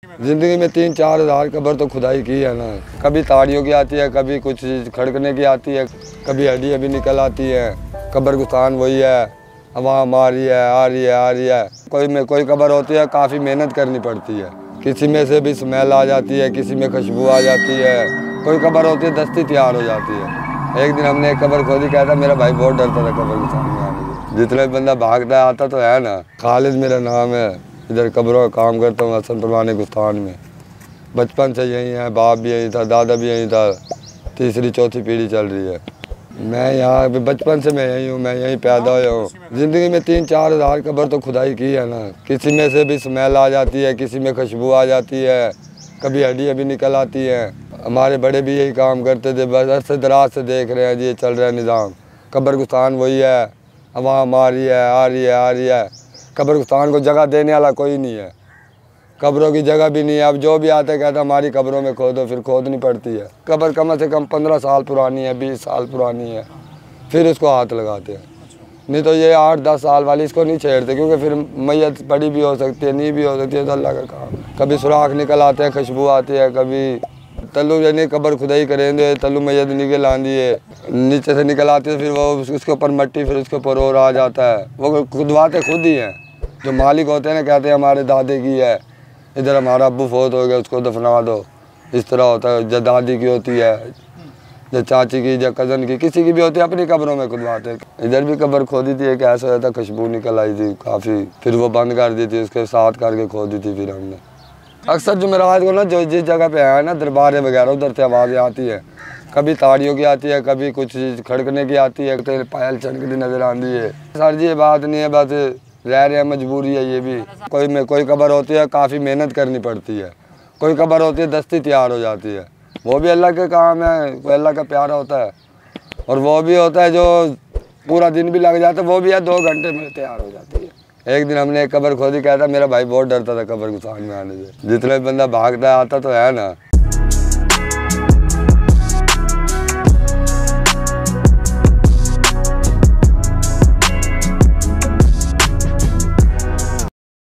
ज़िंदगी में 3-4 हज़ार कब्र तो खुदाई की है ना। कभी ताड़ियों की आती है, कभी कुछ खड़कने की आती है, कभी हड्डियाँ भी निकल आती है। कब्रिस्तान वही है, हवा आ रही है, आ रही है, आ रही है। कोई कब्र होती है काफ़ी मेहनत करनी पड़ती है। किसी में से भी स्मेल आ जाती है, किसी में खुशबू आ जाती है। कोई कब्र होती है दस्ती तैयार हो जाती है। एक दिन हमने एक कब्र खोदी, कहता मेरा भाई बहुत डरता था कब्रिस्तान में आने से। जितना भी बंदा भागता आता तो है ना। खालिद मेरा नाम है, इधर कब्रों का काम करता हूँ हसन पुराने गुस्तान में। बचपन से यहीं है, बाप भी यहीं था, दादा भी यहीं था, तीसरी चौथी पीढ़ी चल रही है। मैं यहाँ बचपन से मैं यहीं हूँ, मैं यहीं पैदा हुआ हूँ। ज़िंदगी में 3-4 हज़ार कब्र तो खुदाई की है ना। किसी में से भी स्मेल आ जाती है, किसी में खुशबू आ जाती है, कभी हड्डियाँ भी निकल आती हैं। हमारे बड़े भी यही काम करते थे, बस अरसे दराज से देख रहे हैं जी, ये चल रहा है निज़ाम। कब्रिस्तान वही है, हवा आ रही है, आ रही है, आ रही है। कब्रिस्तान को जगह देने वाला कोई नहीं है, कब्रों की जगह भी नहीं है। अब जो भी आता है कहता हमारी कब्रों में खोदो, फिर खोदनी पड़ती है। कब्र कम से कम 15 साल पुरानी है, 20 साल पुरानी है, फिर उसको हाथ लगाते हैं। नहीं तो ये 8-10 साल वाली इसको नहीं छेड़ते, क्योंकि फिर मैयत बड़ी भी हो सकती है, नहीं भी हो सकती है, तो अल्लाह का काम है। कभी सुराख निकल आते हैं, खुशबू आती है, कभी तल्लू यानी कब्र खुदाई करेंगे, तल्लू मैयत निकल आंदी है, नीचे से निकल आती है, फिर वो उसके ऊपर मट्टी, फिर उसके ऊपर और आ जाता है। वो खुदवाते खुद ही हैं, जो मालिक होते हैं ना, कहते हैं हमारे दादे की है, इधर हमारा अब्बू फौत हो गया, उसको दफना दो। इस तरह होता है। जो दादी की होती है, जो चाची की, जो कज़न की, किसी की भी होती है, अपनी कब्रों में खुदवाते। इधर भी कब्र खोदी थी, एक ऐसा होता था, खुशबू निकल आई थी काफ़ी, फिर वो बंद कर दी थी, उसके साथ करके खोदी थी फिर हमने। अक्सर जुमेरात को ना, जो जिस जगह पे है ना दरबार वगैरह, उधर से आवाज़ें आती है। कभी ताड़ियों की आती है, कभी कुछ खड़कने की आती है, तो पायल चमकती नजर आती है। सर जी ये बात नहीं है, बस रह रहे हैं, मजबूरी है ये भी। कोई कब्र होती है काफ़ी मेहनत करनी पड़ती है, कोई कब्र होती है दस्ती तैयार हो जाती है। वो भी अल्लाह के काम है, वो अल्लाह का प्यारा होता है। और वो भी होता है जो पूरा दिन भी लग जाता है, वो भी है 2 घंटे में तैयार हो जाती है। एक दिन हमने एक कब्र खोदी, कहता मेरा भाई बहुत डरता था कब्रिस्तान में आने से। जितना भी बंदा भागता आता तो है ना।